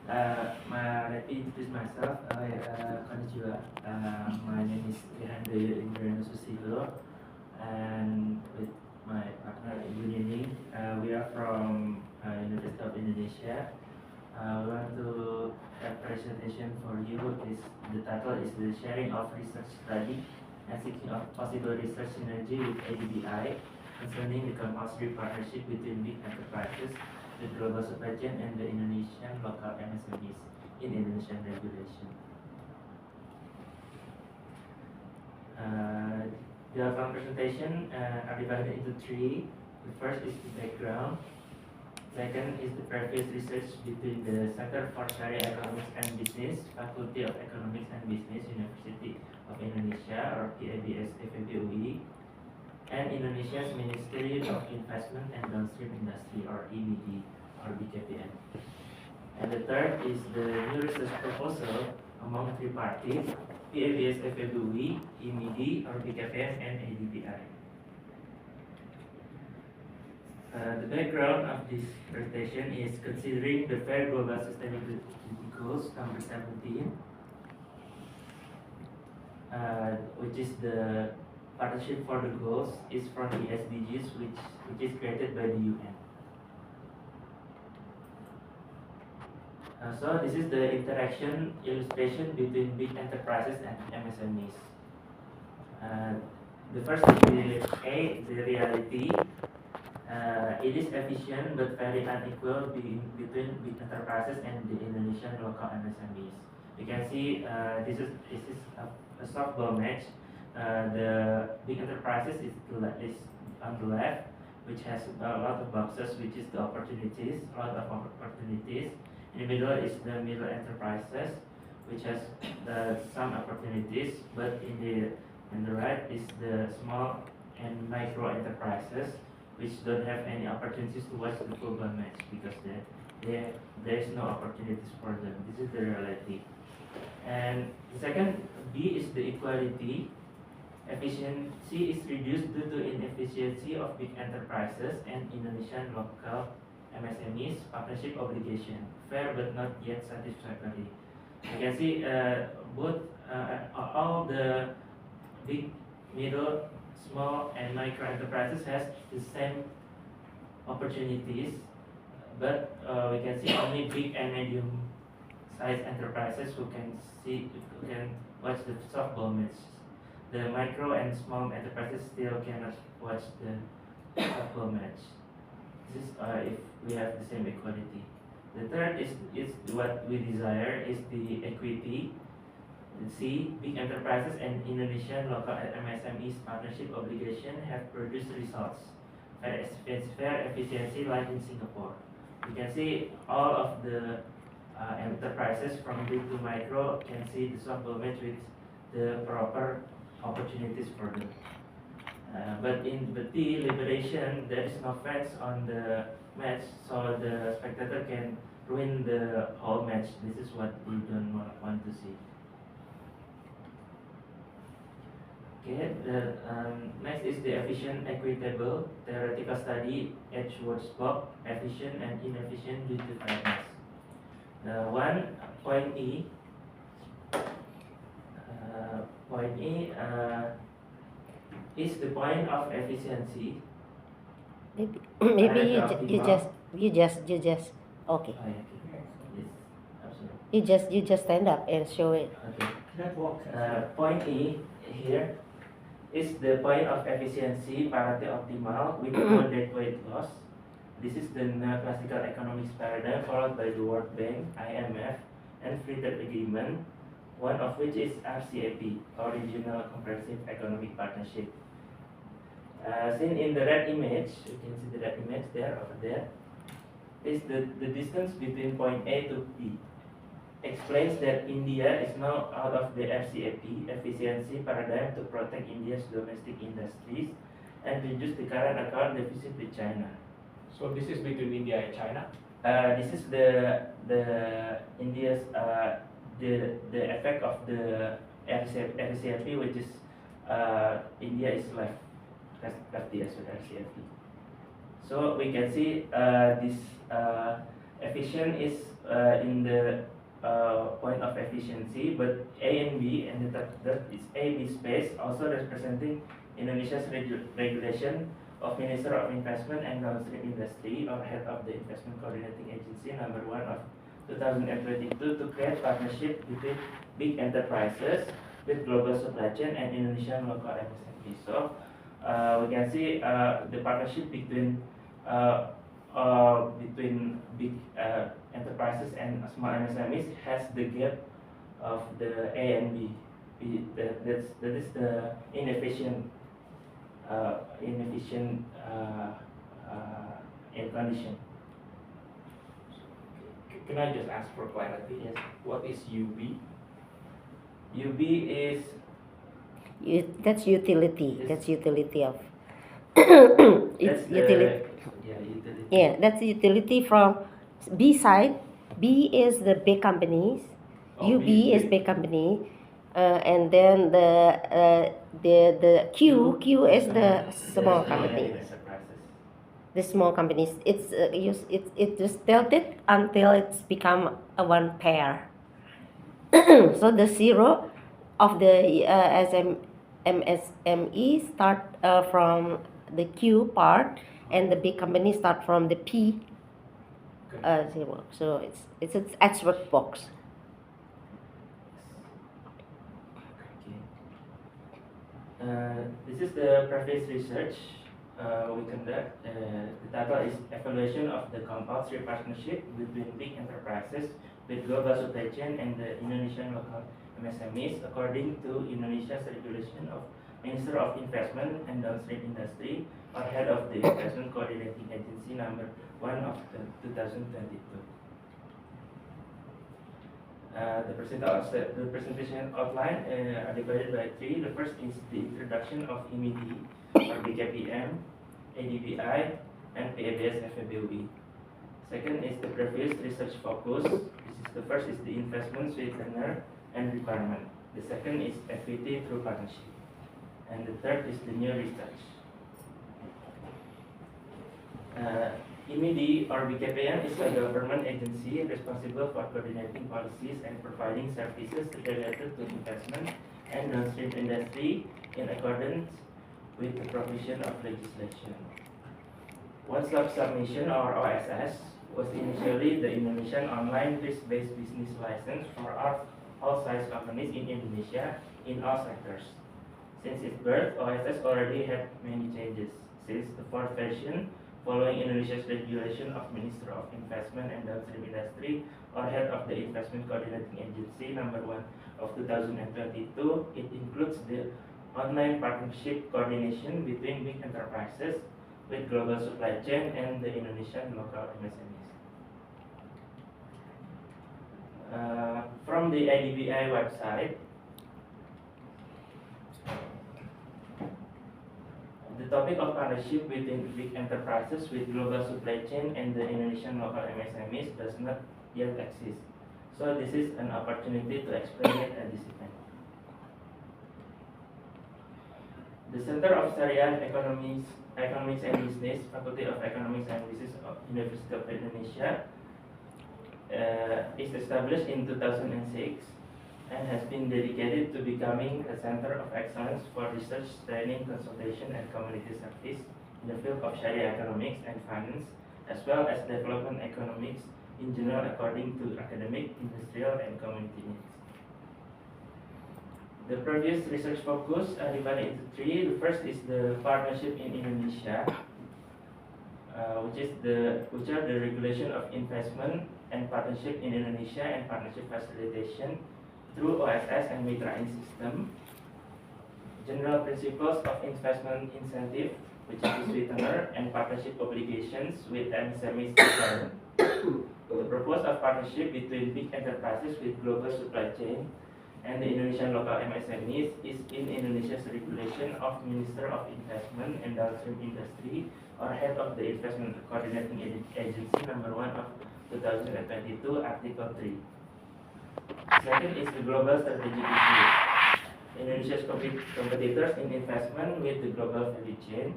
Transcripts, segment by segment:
Let me introduce myself. Konnichiwa. My name is Rihandayo Indrano Susilo, and with my partner Yunini, we are from University of Indonesia. We want to have presentation for you. The title is the sharing of research study and seeking of possible research synergy with ADBI concerning the compulsory partnership between big enterprises, the global supply chain, and the Indonesian local MSMEs in Indonesian regulation. The outline presentation are divided into three. The first is the background. Second is the previous research between the Center for Sharia Economics and Business, Faculty of Economics and Business, University of Indonesia, or PIBS FEB and Indonesia's Ministry of Investment and Downstream Industry, or EBD, or BKPM. And the third is the new research proposal among three parties, PIBS FEB, EMIDI, or BKPM, and ADBI. The background of this presentation is considering the Fair Global Sustainability Goals number 17, which is the partnership for the goals is from the SDGs, which is created by the UN. So this is the interaction illustration between big enterprises and MSMEs. The first is the reality. It is efficient but very unequal between big enterprises and the Indonesian local MSMEs. You can see this is a softball match. The big enterprises is on the left, which has a lot of boxes, which is the opportunities, a lot of opportunities. In the middle is the middle enterprises, which has some opportunities, but in the right is the small and micro enterprises, which don't have any opportunities to watch the football match because there is no opportunities for them. This is the reality. And the second B is the equality. Efficiency is reduced due to inefficiency of big enterprises and Indonesian local MSMEs partnership obligation, fair but not yet satisfactory. You can see both all the big, middle, small, and micro enterprises has the same opportunities, but we can see only big and medium sized enterprises who can watch the softball match. The micro and small enterprises still cannot watch the softball match. This is if we have the same equality. The third is what we desire is the equity. C, big enterprises and Indonesian local MSMEs partnership obligation have produced results. Fair efficiency like in Singapore. You can see all of the enterprises from big to micro can see the softball match with the proper opportunities for them. But in the T, liberation, there is no fans on the match, so the spectator can ruin the whole match. This is what we don't want to see. Okay, next is the efficient, equitable, theoretical study, Edgeworth-Bock, efficient and inefficient due to fairness. Point E is the point of efficiency. Maybe you just okay. Oh, yeah. Yes, absolutely. You just stand up and show it. Okay. Point E here is the point of efficiency parity optimal with moderate weight loss. This is the neoclassical economics paradigm followed by the World Bank, IMF, and Free Trade Agreement, one of which is RCEP, or Regional Comprehensive Economic Partnership. Seen in the red image, you can see the red image there, over there, is the distance between point A to B. Explains that India is now out of the RCEP efficiency paradigm to protect India's domestic industries and reduce the current account deficit with China. So this is between India and China? This is the India's the effect of the RCEP, which is India is left the RCEP. So we can see this Efficient is in the point of efficiency, but A and B, and the third is A-B space, also representing Indonesia's regulation of Minister of Investment and Downstream Industry, or Head of the Investment Coordinating Agency number 1 of 2022, to create partnership between big enterprises with global supply chain and Indonesian local MSME. So we can see the partnership between big enterprises and small MSMEs has the gap of the A and B. That is the inefficient in condition. Can I just ask for clarity? Yes. What is UB? UB is That's utility. Yes. That's utility of. that's It's the utility. utility. Yeah, that's utility from B side. B is the big companies. Oh, UB B is big. big company, and then the Q is the small companies. Enterprises. The small companies. It's it just tilted until it's become a one pair. So the zero of the MSME start from the Q part, and the big company start from the P Okay. zero. So it's an expert box. Okay. This is the previous research we conduct. The title is Evaluation of the Compulsory Partnership between Big Enterprises with Global Supply Chain and the Indonesian Local MSMEs according to Indonesia's regulation of Minister of Investment and Downstream Industry, or Head of the Investment Coordinating Agency number 1 of 2022. The presentation outline are divided by 3. The first is the introduction of IMIDI, or BKPM, ADBI, and PABS FEBUI. Second is the previous research focus. The first is the investment sweetener and requirement. The second is equity through partnership. And the third is the new research. IMIDI, or BKPM, is a government agency responsible for coordinating policies and providing services related to investment and downstream industry in accordance with the provision of legislation. One-stop submission, or OSS, was initially the Indonesian online risk-based business license for all size companies in Indonesia in all sectors. Since its birth, OSS already had many changes. Since the fourth version, following Indonesia's regulation of Minister of Investment and Downstream Industry, or Head of the Investment Coordinating Agency number 1 of 2022, it includes the online partnership coordination between big enterprises with global supply chain and the Indonesian local MSMEs. From the ADBI website, the topic of partnership between big enterprises with global supply chain and the Indonesian local MSMEs does not yet exist. So this is an opportunity to explain it at this event. The Center of Syariah Economics and Business, Faculty of Economics and Business of University of Indonesia, is established in 2006 and has been dedicated to becoming a center of excellence for research, training, consultation, and community service in the field of Sharia economics and finance, as well as development economics in general according to academic, industrial, and community needs. The previous research focus are divided into 3. The first is the partnership in Indonesia, which are the regulation of investment and partnership in Indonesia and partnership facilitation through OSS and Mitrain system. General principles of investment incentive, which is the sweetener, and partnership obligations with MSMEs requirement. The purpose of partnership between big enterprises with global supply chain and the Indonesian local MSMEs is in Indonesia's regulation of Minister of Investment and Downstream Industry, or Head of the Investment Coordinating Agency number 1 of 2022, Article 3. Second is the global strategic issues. Indonesia's competitors in investment with the global value chain,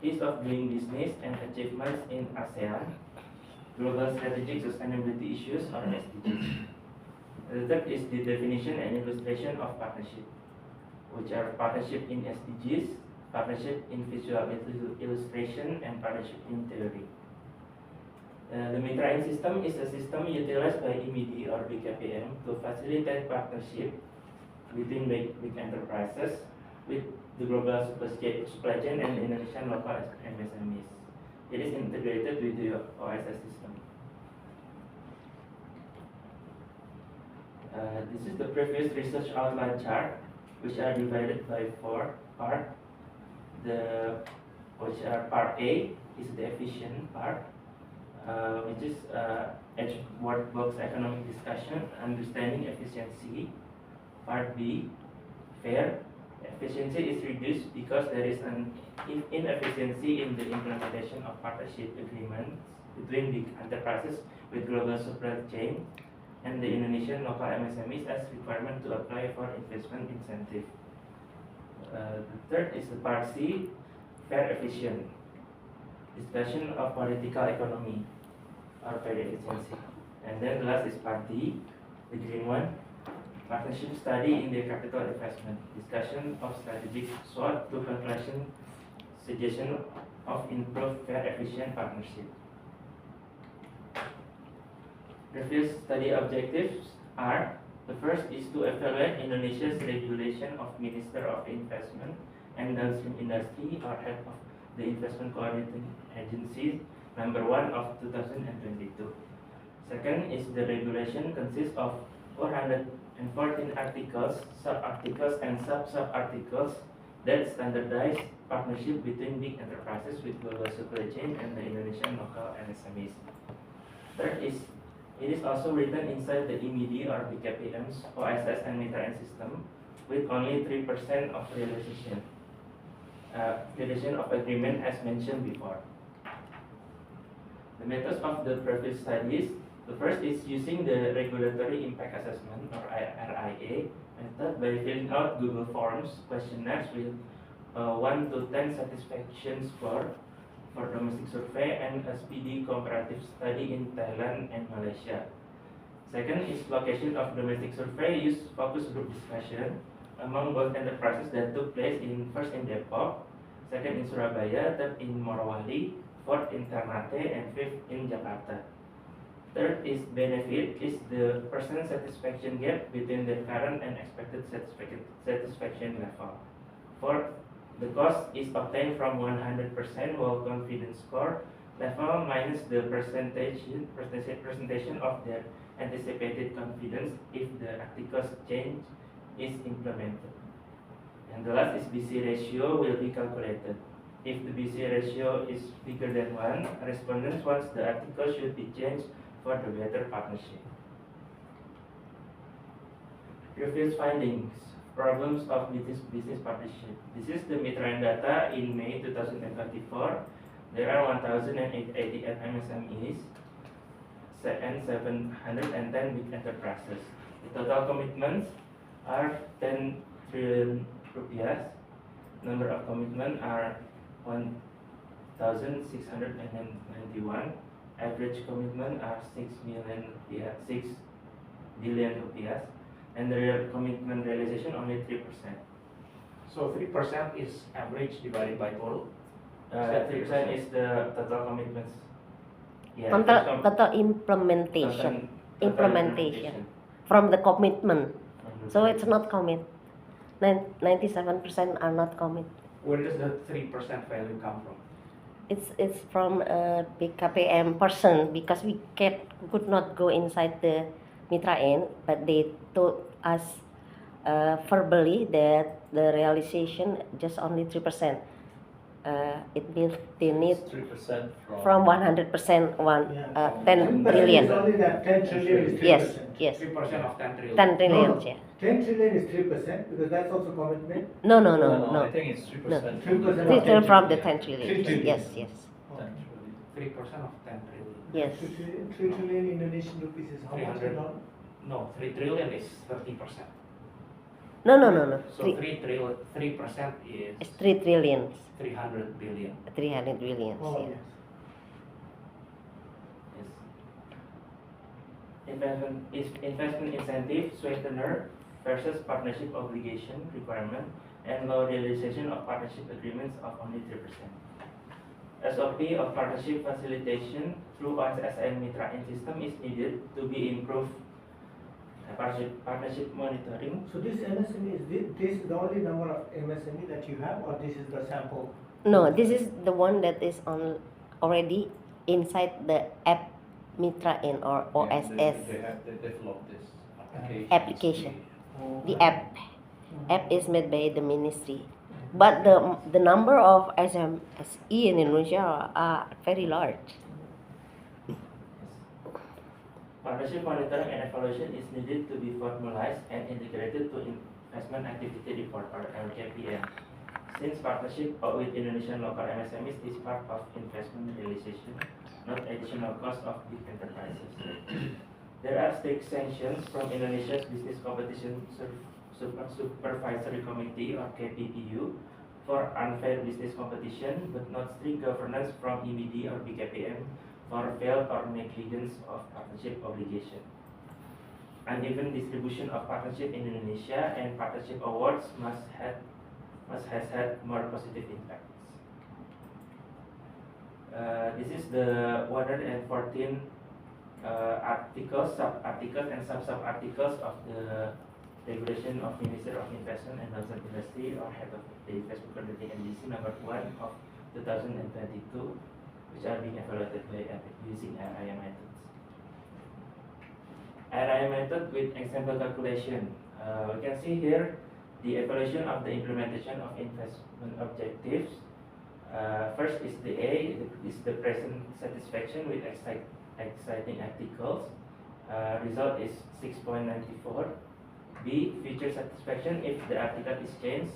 ease of doing business, and achievements in ASEAN. Global Strategic Sustainability Issues or SDGs. The third is the definition and illustration of partnership, which are partnership in SDGs, partnership in visual illustration, and partnership in theory. The Mitrain system is a system utilized by EMIDI or BKPM to facilitate partnership between big enterprises with the global supply chain and the Indonesian local MSMEs. It is integrated with the OSS system. This is the previous research outline chart, which are divided by 4 parts. Which are part A is the efficient part, which is workbox economic discussion, understanding efficiency. Part B, fair. Efficiency is reduced because there is an inefficiency in the implementation of partnership agreements between big enterprises with global supply chain and the Indonesian local MSMEs as requirement to apply for investment incentive. The third is the part C, fair efficient. Discussion of political economy or fair efficiency. And then the last is part D, the green one, partnership study in the capital investment. Discussion of strategic SWOT to conclusion, suggestion of improved fair efficient partnership. Previous study objectives are: the first is to evaluate Indonesia's regulation of Minister of Investment and Downstream Industry or head of the Investment Coordinating Agency number 1 of 2022. Second is the regulation consists of 414 articles, sub-articles, and sub-sub-articles that standardize partnership between big enterprises with global supply chain and the Indonesian local MSMEs. Third is it is also written inside the EMIDI or BKPM's OSS and Mitrain system with only 3% of realization of agreement as mentioned before. The methods of the previous studies: the first is using the Regulatory Impact Assessment or RIA method by filling out Google Forms questionnaires with 1 to 10 satisfaction score for domestic survey and a speedy comparative study in Thailand and Malaysia. Second is location of domestic survey use focus group discussion among both enterprises that took place first in Depok, second in Surabaya, third in Morowali, fourth in Ternate, and fifth in Jakarta. Third is benefit is the person satisfaction gap between the current and expected satisfaction level. Fourth, the cost is obtained from 100% while confidence score level minus the presentation of their anticipated confidence if the articles change is implemented. And the last is BC ratio will be calculated. If the BC ratio is bigger than 1, respondents wants the article should be changed for the better partnership. Previous findings. Problems of business partnership. This is the Mitrain data in May 2024. There are 1,088 MSMEs and 710 big enterprises. The total commitments are 10 trillion rupiah. Number of commitments are 1,691. Average commitment are 6 billion rupiah. And the real commitment realization only 3%. So 3% is average divided by total. 3% is the total commitments. Yeah, Total implementation. Implementation from the commitment. So it's not commit. 97% are not commit. Where does the 3% value come from? It's from a big KPM person because we could not go inside the Mitrain, but they told us verbally that the realization just only 3%. It means they need 3% from 100% 10 trillion. It's only that 10 trillion is 3%. Yes. 3% of 10 trillion. 10 trillion, No. yeah. 10 trillion is 3% because that's also commitment. No. I think it's 3%. 3% This is from the 10 3 trillion. trillion. Yes. 10 trillion. 3% of 10 trillion. Yes. 3 trillion Indonesian rupees is how much? 300. No, 3 trillion is 30%. No. So 3% is It's 3 trillion. 300 billion. 300 billion. Oh, Yeah. yes. Yes. investment incentive sweetener versus partnership obligation requirement, and low realization of partnership agreements of only 3%. SOP of partnership facilitation through OSSN Mitra In system is needed to be improved. Partnership monitoring. So this MSME, this is the only number of MSME that you have, or this is the sample? No, this is the one that is on already inside the app Mitra In or OSS They developed this application. Oh. The app is made by the ministry, but the number of SME in Indonesia are very large. Partnership monitoring and evaluation is needed to be formalized and integrated to investment activity report or LKPM. Since partnership with Indonesian local MSMEs is part of investment realization, not additional cost of big enterprises. There are strict sanctions from Indonesia's Business Competition Supervisory Committee or KPPU for unfair business competition, but not strict governance from EMD or BKPM for failed or negligence of partnership obligation. Uneven distribution of partnership in Indonesia and partnership awards must has had more positive impacts. This is the 114 articles, sub-articles, and sub-articles of the regulation of Minister of Investment and Housing Industry or Head of the Investment Coordinating Agency number 1 of 2022, which are being evaluated by EPIC using RIA methods. RIA method with example calculation. We can see here the evaluation of the implementation of investment objectives. First is the A, is the present satisfaction with exciting articles. Result is 6.94. B, future satisfaction if the article is changed.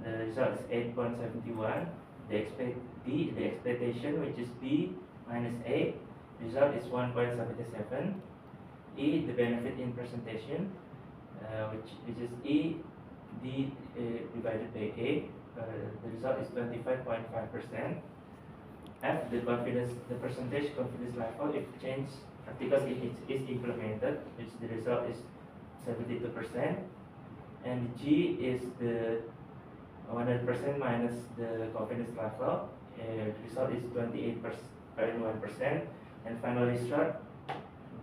The result is 8.71. B, the expectation, which is B minus A, result is 1.77. E, the benefit in presentation, which is E D divided by A, the result is 25.5%. F, the percentage confidence level if change articles is implemented, which the result is 72%. And G is the 100% minus the confidence level, result is 28.1%. And final result,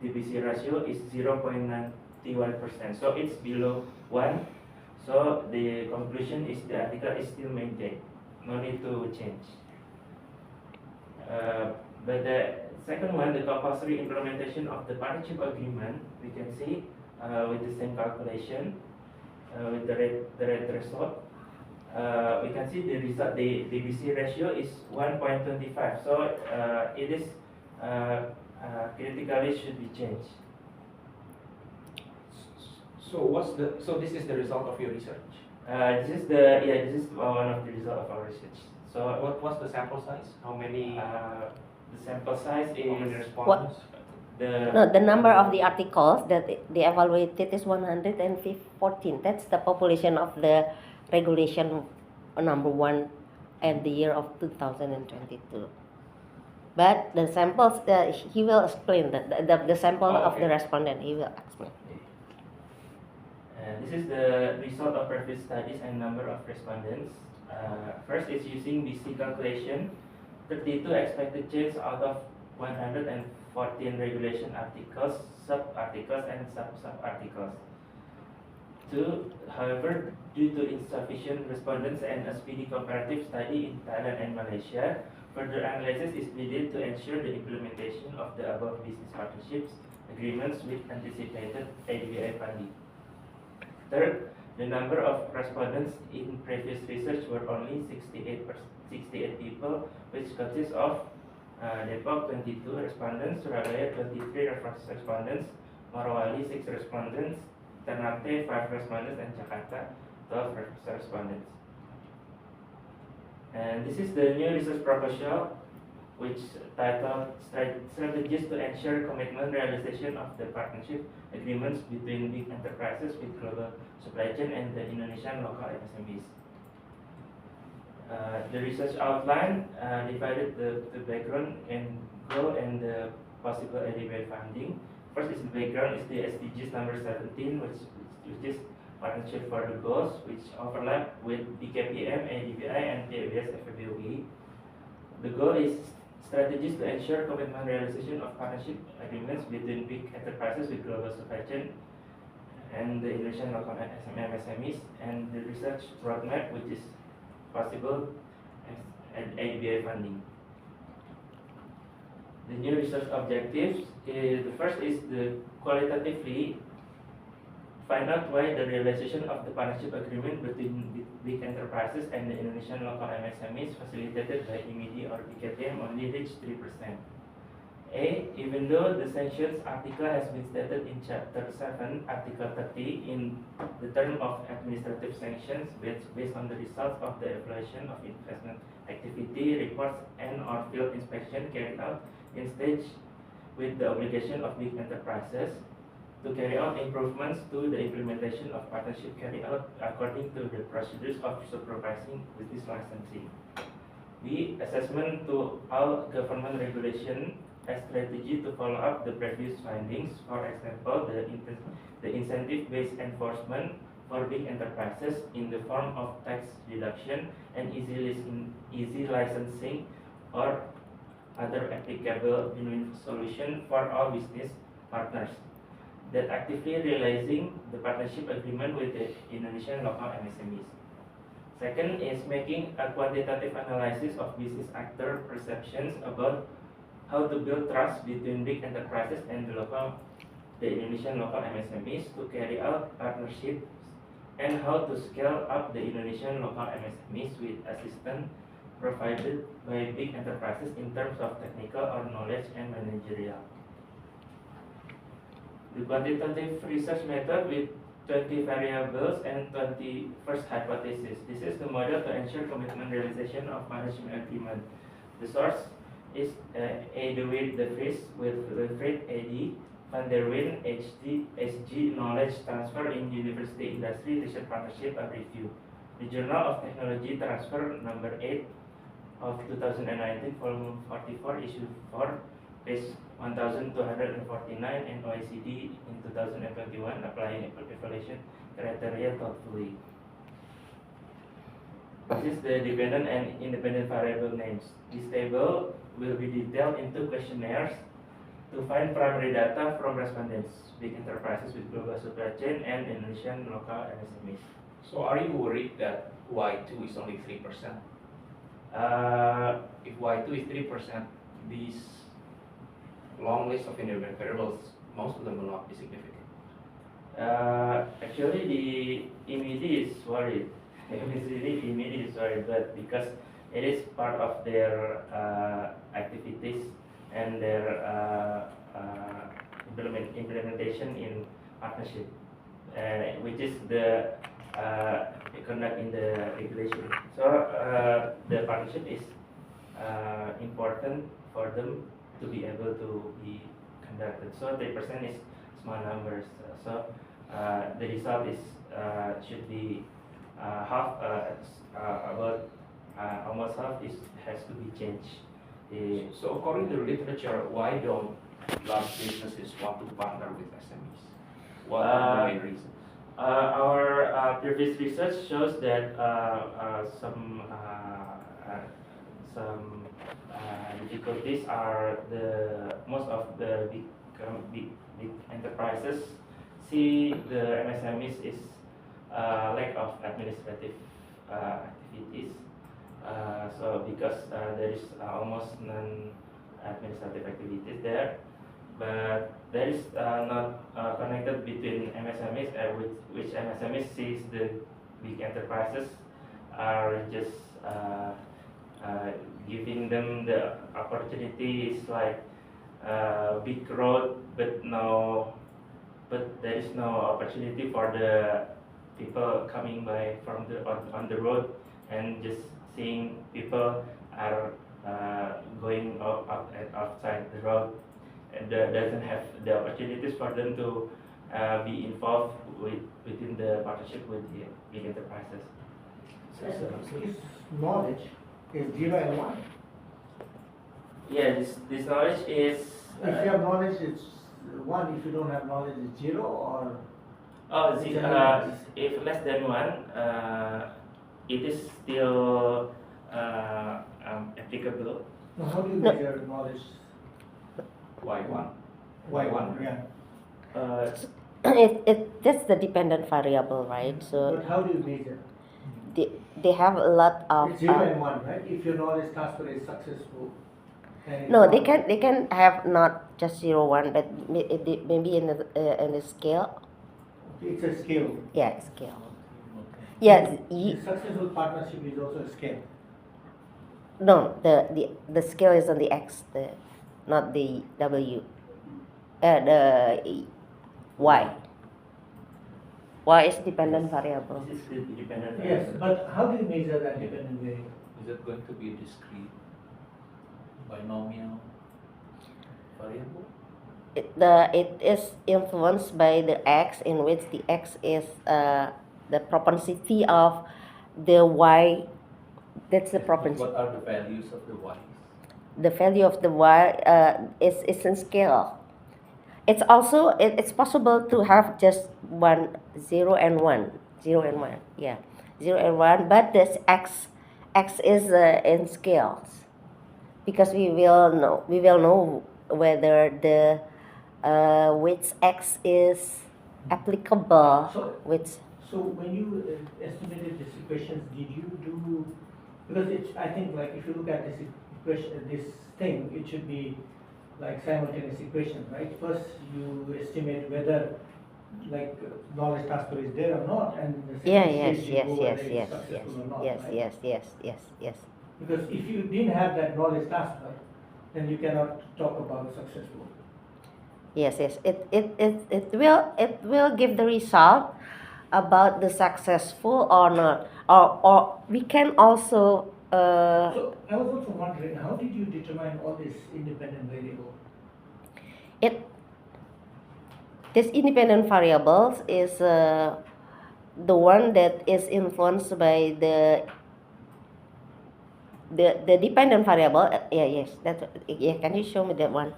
the BC ratio is 0.91%. So it's below 1. So the conclusion is the article is still maintained. No need to change. But the second one, the compulsory implementation of the partnership agreement, we can see with the same calculation with the red threshold. We can see the result. The BC ratio is 1.25. So it is critically should be changed. So this is the result of your research. This is one of the result of our research. So What's the sample size? How many the sample size how many is respondents? The number of the articles that they evaluated is 114. That's the population of the regulation number 1 at the year of 2022. But the samples, he will explain that the sample of the respondent, he will explain. This is the result of previous studies and number of respondents. First is using BC calculation, 32 expected change out of 114 regulation articles, sub-articles, and sub-articles. 2, however, due to insufficient respondents and a speedy comparative study in Thailand and Malaysia, further analysis is needed to ensure the implementation of the above business partnerships agreements with anticipated ADBI funding. Third, the number of respondents in previous research were only 68 people, which consists of Depok 22 respondents, Surabaya 23 respondents, Morowali 6 respondents, Ternate 5 respondents, and Jakarta 12 respondents. And this is the new research proposal, which titled Strategies to Ensure Commitment Realization of the Partnership Agreements between Big Enterprises with Global Supply Chain and the Indonesian Local MSMEs. The research outline divided the background and goal and the possible ADBI funding, first is the background is the SDGs number 17, which is partnership for the goals, which overlap with BKPM, ADBI, and PABS FABOE. The goal is strategies to ensure commitment realization of partnership agreements between big enterprises with global supply chain and the Indonesian local MSMEs, and the research roadmap, which is possible as ADBI funding. The new research objectives is the first is the qualitatively find out why the realization of the partnership agreement between big enterprises and the Indonesian local MSMEs facilitated by IMIDI or BKPM only reached 3%. A. Even though the sanctions article has been stated in Chapter 7, Article 30 in the term of administrative sanctions based on the results of the evaluation of investment activity reports and or field inspection carried out in stage with the obligation of big enterprises to carry out improvements to the implementation of partnership carried out according to the procedures of supervising business licensing. B. Assessment to all government regulation as strategy to follow up the previous findings. For example, the incentive-based enforcement for big enterprises in the form of tax deduction and easy licensing or other applicable win-win solution for all business partners that actively realizing the partnership agreement with the Indonesian local MSMEs. Second is making a quantitative analysis of business actor perceptions about how to build trust between big enterprises and the Indonesian local MSMEs to carry out partnerships, and how to scale up the Indonesian local MSMEs with assistance provided by big enterprises in terms of technical or knowledge and managerial. The quantitative research method with 20 variables and 20 first hypothesis. This is the model to ensure commitment realization of management agreement. The source is A. De Wit de Vries with Wilfried A.D. van der Wijn HD SG Knowledge Transfer in University Industry Research Partnership and Review. The Journal of Technology Transfer number 8 of 2019, volume 44, issue 4, page 1249, and OECD in 2021, applying evaluation criteria thoughtfully. This is the dependent and independent variable names. This table will be detailed into questionnaires to find primary data from respondents, big enterprises with global supply chain, and Indonesian local MSMEs. So are you worried that Y2 is only 3%? If Y2 is 3%, these long list of independent variables, most of them will not be significant. Actually, the IMIDI is worried. IMIDI is worried, but because it is part of their activities and their implementation in partnership, which is the conduct in the regulation. So the partnership is important for them to be able to be conducted. So 3% is small numbers. So the result is should be half, about almost half has to be changed. So according to the literature, why don't large businesses want to partner with SMEs? What are the main reasons? Our previous research shows that some difficulties are most of the big enterprises see the MSMEs is lack of administrative activities. So because there is almost none administrative activities there, but there is not connected between MSMEs, which MSMEs sees the big enterprises are just giving them the opportunities like big road, but there is no opportunity for the people coming by from on the road and just seeing people are going outside the road, and doesn't have the opportunities for them to be involved within the partnership with the big enterprises. So this knowledge is 0 and 1. Yeah, this knowledge is If you have knowledge, it's 1 if you don't have knowledge is 0 or? Oh, It's the, general. if less than 1, it is still applicable. No, how do you No. measure knowledge? Why one? Y1, yeah. Uh, That's the dependent variable, right? So But how do you measure? they have a lot of It's 0 and 1, right? If your knowledge transfer is successful. then it's no, not. they can have not just 0, 1, but maybe in the scale. It's a scale. Yeah, scale. Yes, The successful partnership is also a scale. no, the scale is on the x, not the w. The y. Y is dependent variable. this is the dependent Yes, variable. but how do you measure that dependent variable? Is it going to be a discrete binomial variable? It is influenced by the x, in which the x is the propensity of the y. That's the propensity. What are the values of the y's? The value of the y is in scale. It's also it's possible to have just 0 and 1, 0 and 1, yeah, 0 and 1. But this x is in scales, because we will know whether the which x is applicable, So- which So when you estimated these equations, did you do, because it's, I think like if you look at this equation, this thing, it should be like simultaneous equation, right? First you estimate whether like knowledge transfer is there or not, and the yeah, second yes, stage you yes, go yes, whether yes, it's successful or not, yes, right? yes, yes, yes, yes, Because if you didn't have that knowledge transfer, then you cannot talk about successful. yes. It will give the result about the successful or not, or we can also So I was also wondering, how did you determine all these independent variables? this independent variables is the one that is influenced by the dependent variable. Yeah, yes, that, yeah. Can you show me that one?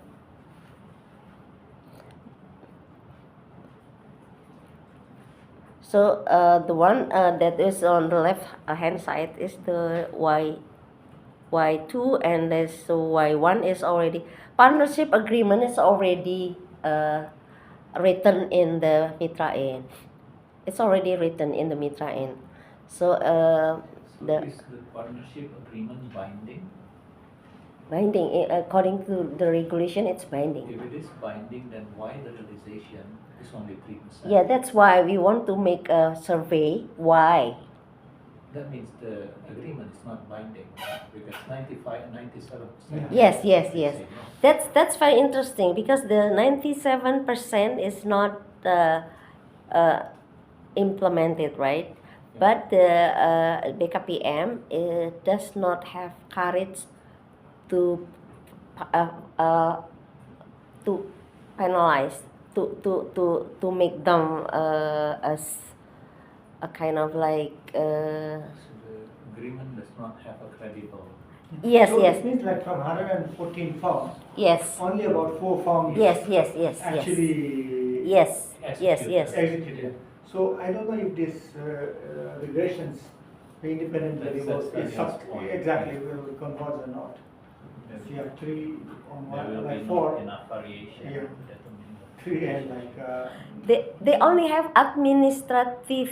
So the one that is on the left hand side is the y2, and this so y1 is already partnership agreement is already written in the Mitra N. It's already written in the Mitra N. So So is the partnership agreement binding? binding, according to the regulation, it's binding. If it is binding, then why the realization is only 3%? Yeah, that's why we want to make a survey. Why? That means the agreement is not binding because 95 and 97%. Yes, yes, they yes. say no. That's very interesting, because the 97% is not implemented, right? But the BKPM does not have courage to penalize, to make them as a kind of like So the agreement does not have a credible. yes, So yes, it means like from 114 forms, yes, only about 4 forms yes, yes, yes, yes, actually yes, yes, yes. executed. So I don't know if this regressions, the independent That's variables, the is next point. exactly will converge or not. So you have 3 on There will one, be like not 4, enough variation Yeah. to determine the 3 and like They only have administrative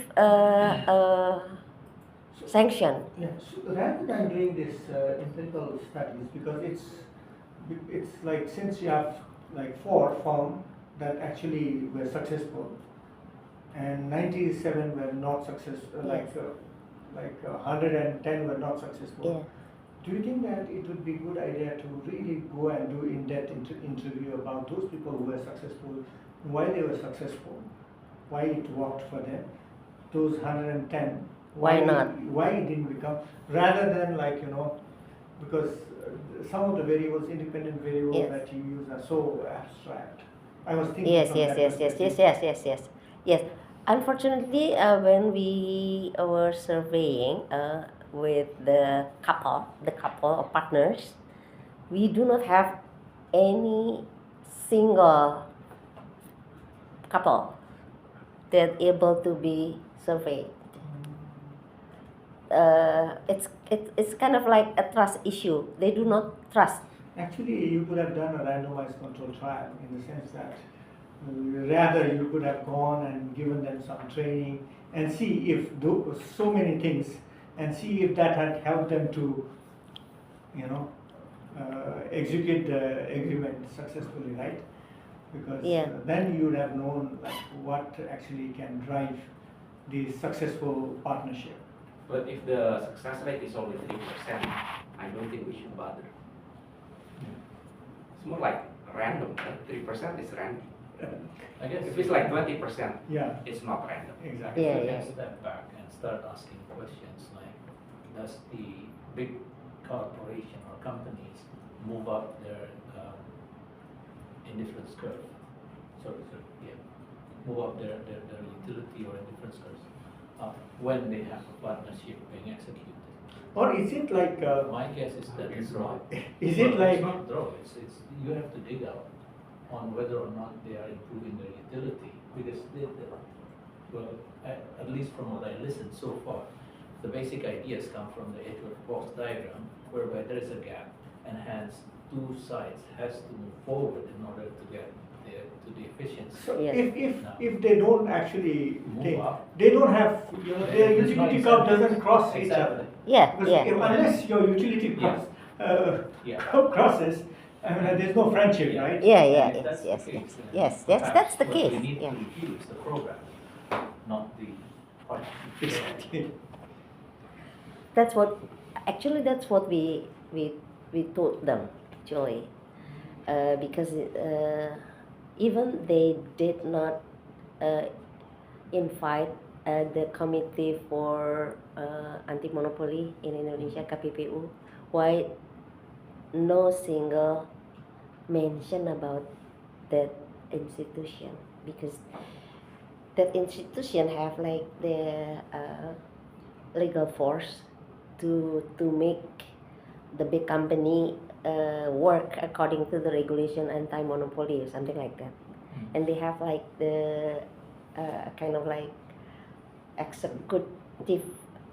sanction. yeah. So rather than doing this empirical studies, because it's like since you have like 4 form that actually were successful, and 97 were not successful, Yes. like 110 were not successful. Yeah. Do you think that it would be good idea to really go and do in-depth interview about those people who were successful, why they were successful, why it worked for them, those 110, Why not? why it didn't become, rather than like, because some of the variables, independent variables Yes. that you use are so abstract. I was thinking Yes, from yes, that yes, yes, perspective. yes. Yes. Unfortunately, when we were surveying with the couple of partners, we do not have any single couple that able to be surveyed. It's kind of like a trust issue. They do not trust. Actually, you could have done a randomized control trial in the sense that rather you could have gone and given them some training and see if so many things and see if that had helped them to, you know, execute the agreement successfully, right? Because Yeah. then you would have known like what actually can drive the successful partnership. But if the success rate is only 3%, I don't think we should bother. It's more like random, right? 3% is random. I guess If it's like 20%, Yeah, it's not random. exactly. Yeah, you yeah. can step back and start asking questions like, does the big corporation or companies move up their indifference curve? Sorry, yeah. Move up their utility or indifference curves when they have a partnership being executed. Or is it like, My guess is that it's not. is it like, It's not draw, it's, you have to dig out on whether or not they are improving their utility, because well, at least from what I listened so far, the basic ideas come from the Edgeworth-Box diagram, whereby there is a gap, and hence two sides has to move forward in order to get to the efficiency. so Yeah. if they don't actually, Move up. they don't have, you know, their There's no utility curve incentive. doesn't cross each Exactly. other. Yeah, Because yeah. unless your utility Yeah. Yeah. curve crosses, I mean, there's no friendship, Yeah. right? Yeah, yeah, And if that's yes, the yes, case, then yes, perhaps that's the what case, we need yeah. to review is the program, not the partnership. Exactly. That's what we told them actually, because even they did not invite the committee for anti-monopoly in Indonesia, KPPU. Why no single mention about that institution? Because that institution have like the legal force to make the big company work according to the regulation anti-monopoly or something like that. And they have like the kind of like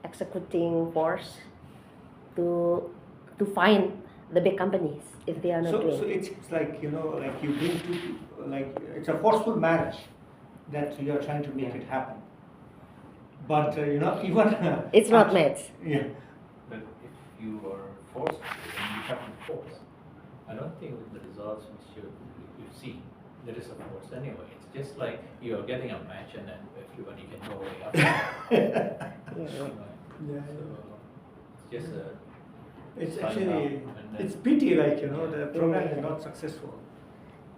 executing force to find the big companies if they are not So doing. it's like, you know, like you bring two, like, it's a forceful marriage that you are trying to make it happen. But, you know, even. It's not match. Yeah. But if you are forced to, then you have to force. I don't think with the results we've seen, there is a force anyway. It's just like you're getting a match and then everybody can go away after. Yeah, yeah. Yeah. So it's just a. It's sign actually, up and then- it's pity, like, you know, the program is Yeah. not successful.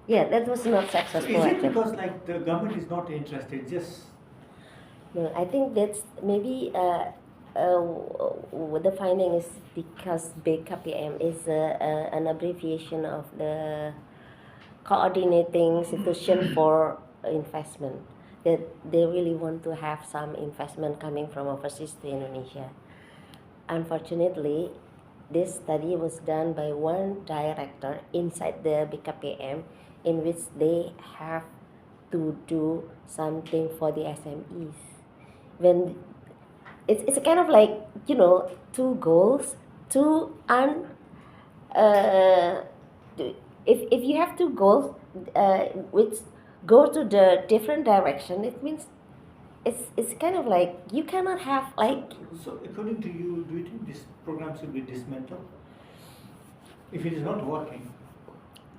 Yeah, that was not Is successful. it actually. because like the government is not interested, just, No, I think that's maybe the finding is because BKPM is an abbreviation of the coordinating institution for investment. That they really want to have some investment coming from overseas to Indonesia. Unfortunately, this study was done by one director inside the BKPM, in which they have to do something for the SMEs. When it's kind of like, you know, two goals, two if you have two goals which go to the different direction, it means it's kind of like you cannot have like. so according to you, do you think this program should be dismantled? If it is not working?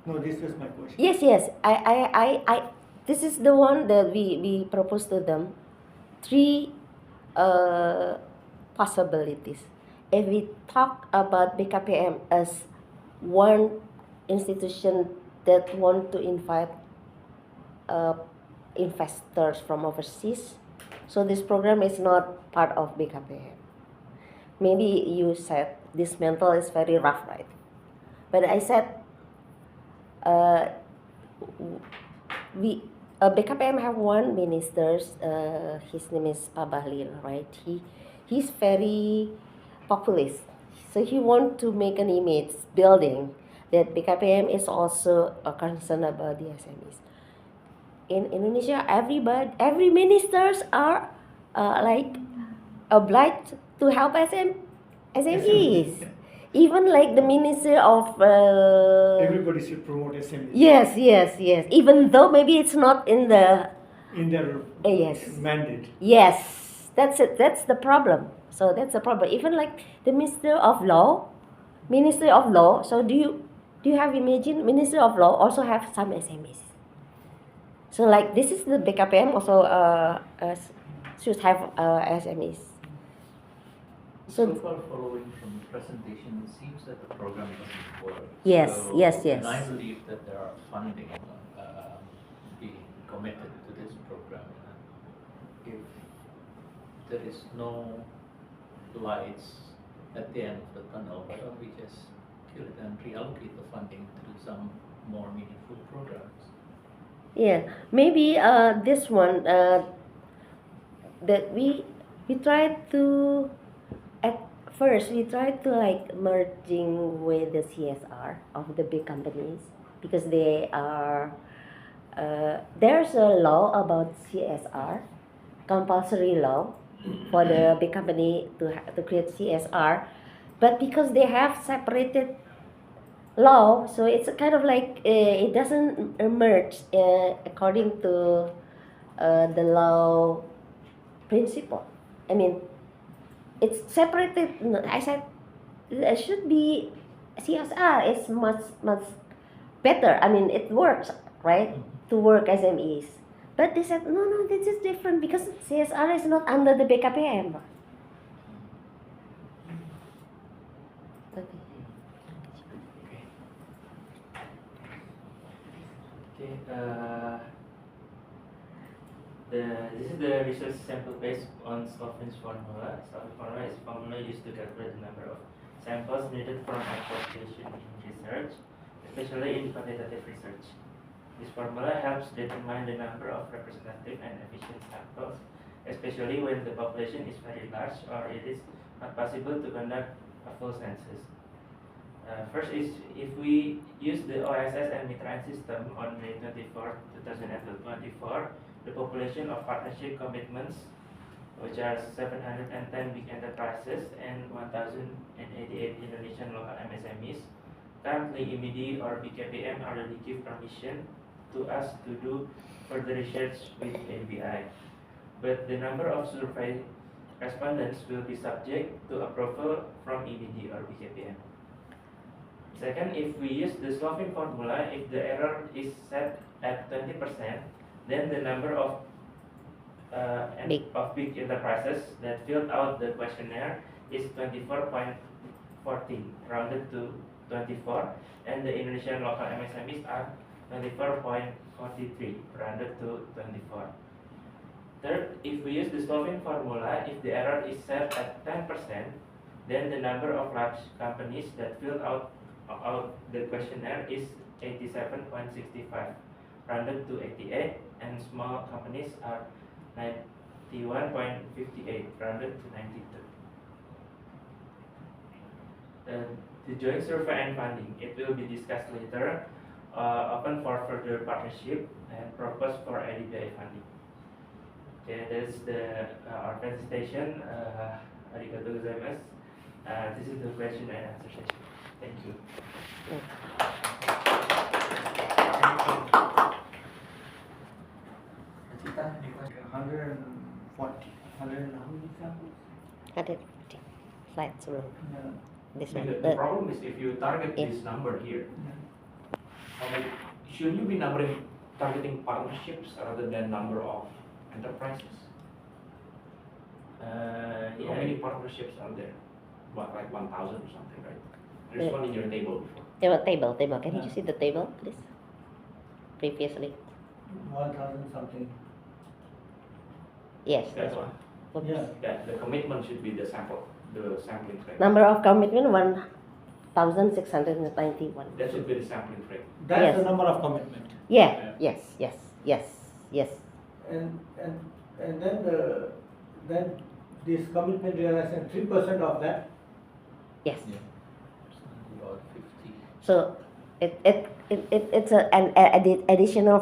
No, this was my question. Yes. I this is the one that we propose to them. Three possibilities. If we talk about BKPM as one institution that want to invite investors from overseas, so this program is not part of BKPM. Maybe you said dismantle is very rough, right? But I said BKPM have one minister. His name is Pak Bahlil, right? He's very populist, so he want to make an image building that BKPM is also a concern about the SMEs. in Indonesia, every ministers are like obliged to help SMEs. Even like the Minister of Everybody should promote SMEs yes. Even though maybe it's not in the in their yes. mandate. Yes, that's it. That's the problem. So that's the problem. Even like the Minister of Law. So do you have imagined Minister of Law also have some SMEs? So like this is the BKPM also should have SMEs. So So far, following from the presentation, it seems that the program doesn't work. Yes, So- yes. And I believe that there are funding being committed to this program. And if there is no lights at the end of the tunnel, why don't we just kill it and reallocate the funding to some more meaningful programs? yeah, maybe this one that we try to at first we try to like merging with the CSR of the big companies because they are there's a law about CSR, compulsory law for the big company to create CSR, but because they have separated law, so it's a kind of like it doesn't merge according to the law principle. I mean, it's separated. I said it should be CSR is much better. I mean, it works right to work SMEs. But they said no, this is different because CSR is not under the BKPM. Okay. Okay, this is the research sample based on Slovin's formula. Slovin's formula is a formula used to calculate the number of samples needed from application in research, especially in quantitative research. This formula helps determine the number of representative and efficient samples, especially when the population is very large or it is not possible to conduct a full census. First is if we use the OSS and Mitraan system on May 24, 2024, the population of partnership commitments, which are 710 big enterprises and 1,088 Indonesian local MSMEs, currently EMIDI or BKPM already give permission to us to do further research with ABI. But the number of survey respondents will be subject to approval from EMIDI or BKPM. Second, if we use the Slovin formula, if the error is set at 20%, then the number of big enterprises that filled out the questionnaire is 24.14, rounded to 24, and the Indonesian local MSMEs are 24.43, rounded to 24. Third, if we use the Slovin formula, if the error is set at 10%, then the number of large companies that filled out the questionnaire is 87.65, rounded to 88, and small companies are 91.58, rounded to 92. The joint survey and funding, it will be discussed later, open for further partnership and proposed for ADBI funding. Okay, that's our presentation. Arigatou gozaimasu. This is the question and answer session. Thank you. Cita, 140, 100 and how many samples? 150 slides sebelum this one. The problem is if you target this number here, should you be targeting partnerships rather than number of enterprises? How many partnerships are there? What, like 1,000 or something, right? There's one in your table before. Table. Can you see the table, please? Previously. 1,000 something. Yes, That's that's one. one. Yeah. Yeah, the commitment should be the sampling frame. Number of commitment 1,691. That should be the sampling frame. That's Yes. the number of commitment. Yeah. Yes. And then this commitment realization, 3% of that. Yes. Yeah. About 50. So It's an additional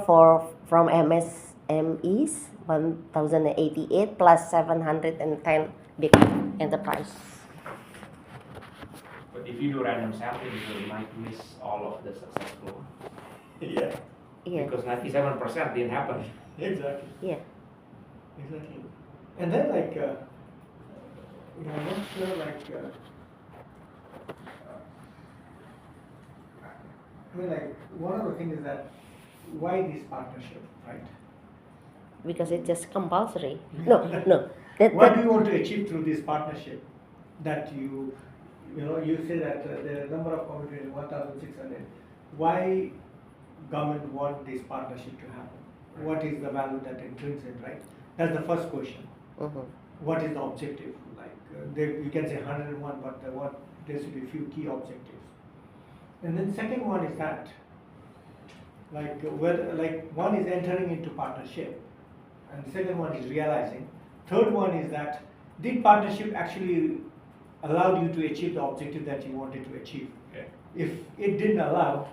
from MSMEs 1,088 plus 710 big enterprise. But if you do random sampling, you might miss all of the successful. Yeah, Yeah, Because 97% didn't happen. exactly, yeah. exactly. And then I'm not sure I mean, one of the things is that why this partnership, right? Because it's just compulsory. No. What do you want to achieve through this partnership? That you say that the number of communities is 1,600. Why government want this partnership to happen? What is the value that it brings in, right? That's the first question. Mhm. What is the objective? You can say 101, but there should be a few key objectives. And then second one is that, one is entering into partnership, and the second one is realizing. Third one is that did partnership actually allow you to achieve the objective that you wanted to achieve? Okay. If it didn't allow,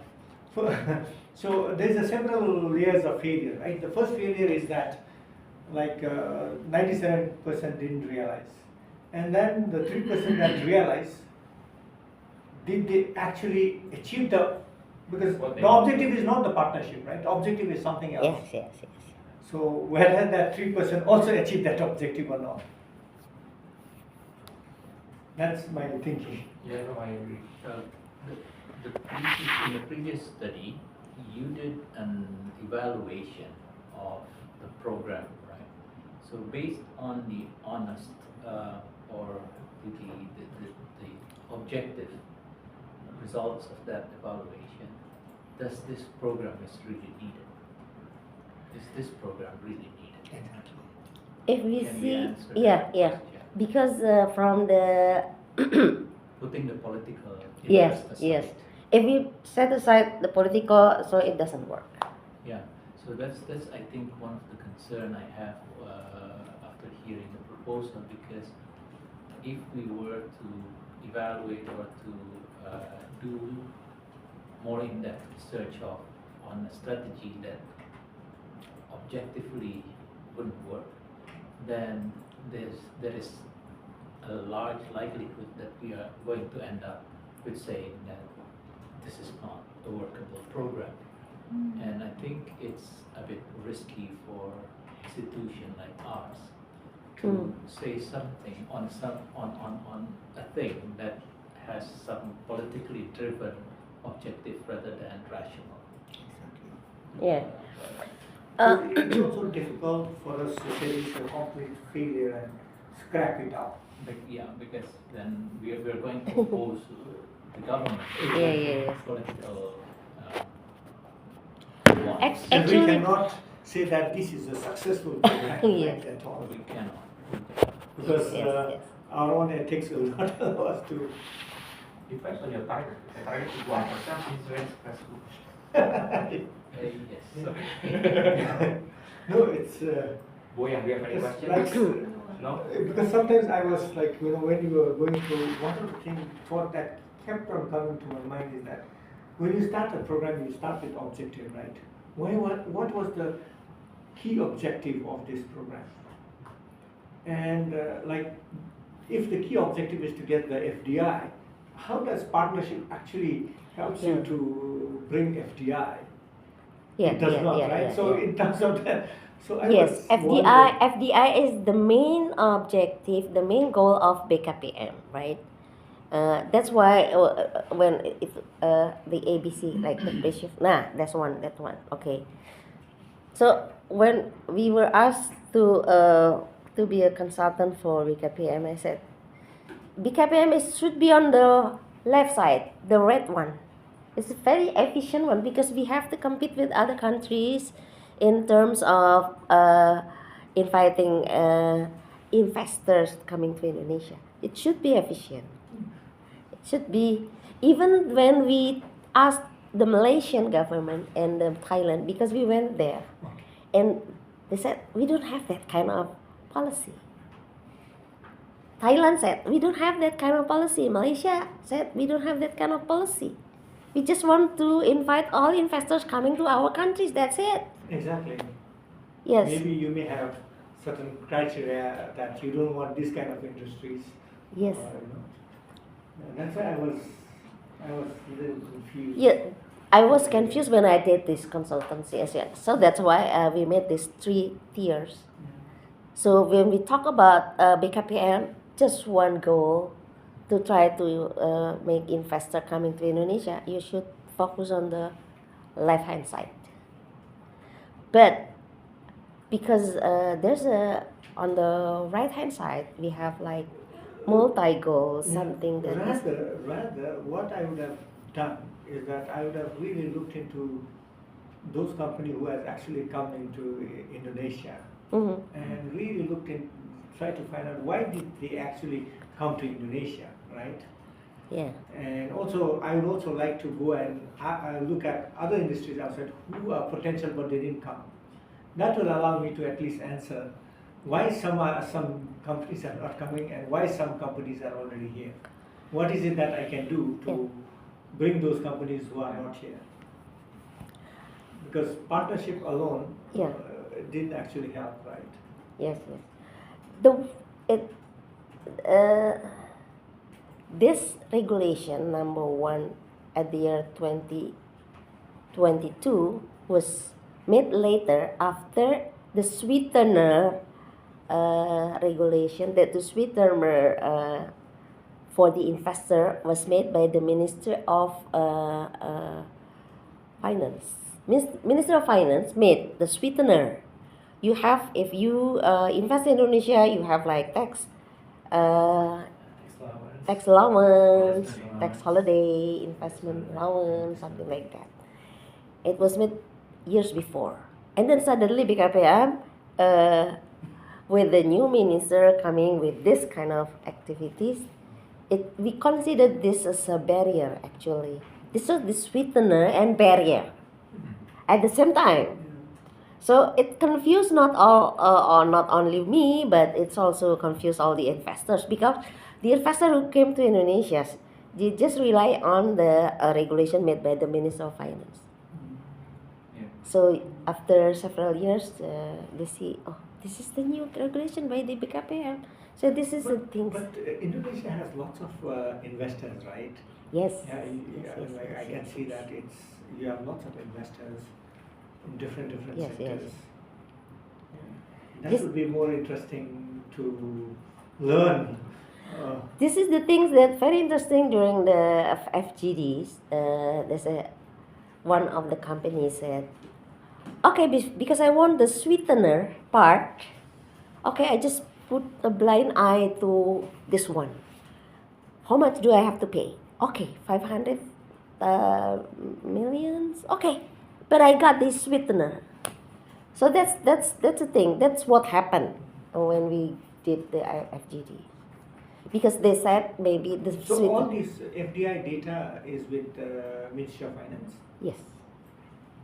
so there's several layers of failure, right? The first failure is that 97% didn't realize, and then the 3% that realized, did they actually achieve because What they the want. objective is not the partnership, right? The objective is something else. Yes. So whether that 3% also achieved that objective or not. That's my thinking. Yeah, no, I agree. In the previous study, you did an evaluation of the program, right? So based on the honest or the objective results of that evaluation, does this program is really needed? Is this program really needed? If we Can we see, answer that yeah, question? because from the Putting the political Yes, interest yes. aside. if we set aside the political, so it doesn't work. Yeah, so that's I think one of the concern I have after hearing the proposal, because if we were to evaluate or to do more in-depth research on a strategy that objectively wouldn't work, then there is a large likelihood that we are going to end up with saying that this is not a workable program. And I think it's a bit risky for institution like ours to say something on a thing that has some politically driven objective rather than rational. Yeah. It's also difficult for us to say it's a complete failure and scrap it out. Because then we're going to oppose the government. Yeah. Political Ac- wants. And we Actually- cannot say that this is a successful program Yes. at all. We cannot. Because Yes. our own ethics will not allow us to. Depends on your target. The target is 1% is very successful. Yes. No, it's Boyan, do you have any it's questions? No? because sometimes I was when you were going through, one of the thought that kept on coming to my mind is that when you start a program, you start with objective, right? What was the key objective of this program? And if the key objective is to get the FDI, how does partnership actually helps you to bring FDI? Yeah, It does not, yeah, right? yeah, So yeah. in terms of that, so I Yes, was FDI wondering- FDI is the main objective, the main goal of BKPM, right? That's why when the ABC, like the bishop, that's one, okay. So when we were asked to be a consultant for BKPM, I said BKPM should be on the left side, the red one. It's a very efficient one because we have to compete with other countries in terms of inviting investors coming to Indonesia. It should be efficient. It should be, even when we asked the Malaysian government and the Thailand, because we went there, and they said we don't have that kind of policy. Thailand said we don't have that kind of policy. Malaysia said we don't have that kind of policy. We just want to invite all investors coming to our countries. That's it. Exactly. Yes. Maybe you may have certain criteria that you don't want this kind of industries. Yes. That's why I was a little confused. Yeah. I was confused when I did this consultancy as well. So that's why we made these 3 tiers. So when we talk about BKPM, just one goal to try to make investor coming to Indonesia, you should focus on the left-hand side. But because there's on the right-hand side, we have like multi-goal, something that is. Rather, what I would have done is that I would have really looked into those companies who has actually come into Indonesia Mhm. and really try to find out why did they actually come to Indonesia, right? Yeah. And also, I would also like to go and look at other industries outside who are potential but they didn't come. That will allow me to at least answer why some companies are not coming and why some companies are already here. What is it that I can do to bring those companies who are not here? Because partnership alone Yeah. didn't actually help, right? Yes, yes. This regulation number 1 at the year 2022 was made later after the sweetener regulation, that the sweetener for the investor was made by the Minister of Finance. Minister of Finance made the sweetener. You have, if you invest in Indonesia, you have like tax allowance, tax holiday, investment allowance, something like that. It was made years before. And then suddenly BKPM, with the new minister coming with this kind of activities, we considered this as a barrier actually. This was the sweetener and barrier at the same time. So it confused not only me, but it's also confused all the investors, because the investor who came to Indonesia, they just rely on the regulation made by the Minister of Finance. Yeah. So after several years, they see, oh, this is the new regulation by the BKPM. So this is the thing. But Indonesia has lots of investors, right? Yes. Yeah, Yes, I can yes. see that you have lots of investors in different Yes, sectors. yes. Yeah. That This- would be more interesting to learn. This is the things that very interesting during the FGDs. There's one of the companies said, okay, because I want the sweetener part, okay, I just put a blind eye to this one. How much do I have to pay? Okay, 500 millions. Okay, but I got this sweetener. So that's the thing. That's what happened when we did the FGD. Because they said maybe the So all sweetener. this FDI data is with Ministry of Finance? Yes.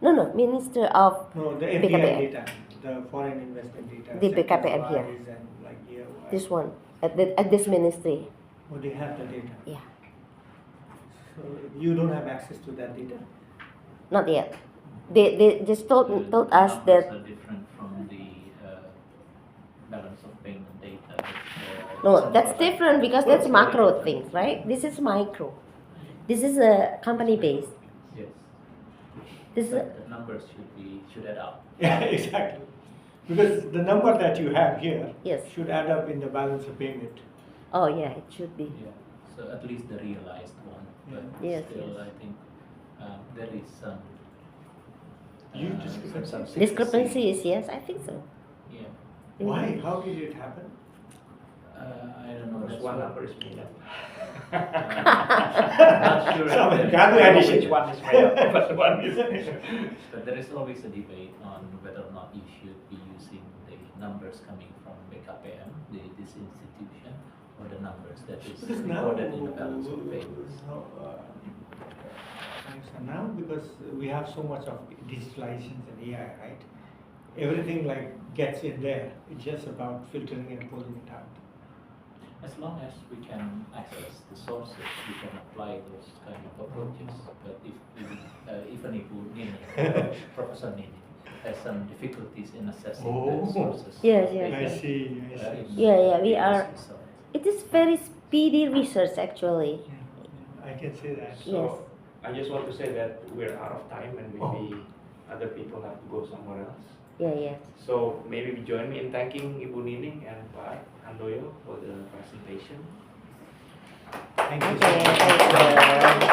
No, Minister of No, the BKPM. FDI data, the foreign investment data. The BKPM here. sectors-wise and like year-wise. this one at this ministry. Oh, they have the data. Yeah. So you don't have access to that data? Not yet. They just told us Numbers that are different from the balance of payment data. no, that's different because that's macro things, right? This is micro. This is a company based. Yes. This is But the numbers should add up. Yeah, exactly. Because the number that you have here Yes. should add up in the balance of payment. Oh yeah, it should be. Yeah. So at least the realized one, but Yes, still, yes. I think there is some. Huge discrepancy. some Discrepancies, yes, I think so. Yeah. Why? How did it happen? I don't know. Because That's one what- number is made up. Not sure. Some There- value I don't know addition. which one is made up, but one is. But there is always a debate on whether or not you should be using the numbers coming from BKPM, this institution, or the numbers that is Because now, recorded in the balance of payments. now because we have so much of digitalizations and AI, right? Everything like gets in there. It's just about filtering and pulling it out. As long as we can access the sources, we can apply those kind of approaches. But if we, even if Nini, Professor Nini, has some difficulties in assessing Oh. the sources. Yes, of yes, data, I see, I see. Yeah, we this are- result. It is very speedy research actually. I can say that. Yes. So I just want to say that we're out of time and maybe other people have to go somewhere else. Yeah, yeah. So maybe you join me in thanking Ibu Nining and Pak Handoyo for the presentation. Thank you so Okay, much. thank you.